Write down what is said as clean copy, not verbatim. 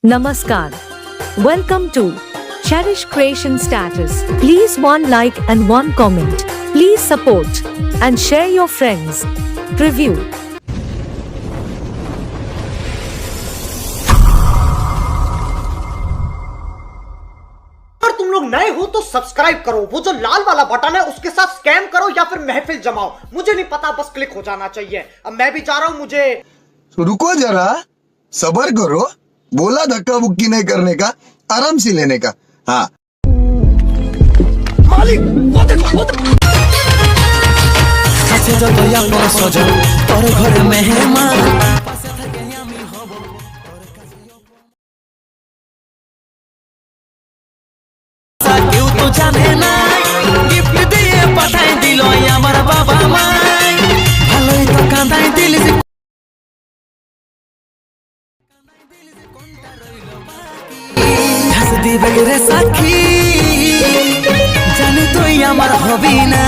Namaskar. Welcome to Cherish Creation Status. Please one like and one comment. Please support and share your friends. Preview. अगर तुम लोग नए हो तो subscribe करो, वो जो लाल वाला बटन है उसके साथ स्कैम करो या फिर महफिल जमाओ, मुझे नहीं पता, बस क्लिक हो जाना चाहिए। अब मैं भी जा रहा हूँ, मुझे रुको जरा, सबर करो। बोला धक्का बुक्की नहीं करने का, आराम से लेने का। हाँ मालिक वो देखो, वो देखो। কাছে যত আপন সজন তোর ঘরে মেহমান পাশে থাকে আমি হব তোর কাছে কেউ তো জানে না গিফট দিয়ে পাঠাই দিল আমার বাবা মাই ভালোই তো কাঁদাই দিলি যে কোনটা রইল বাকি হাস দিবে রে সাক্ষী জানি তুই আমার হবি না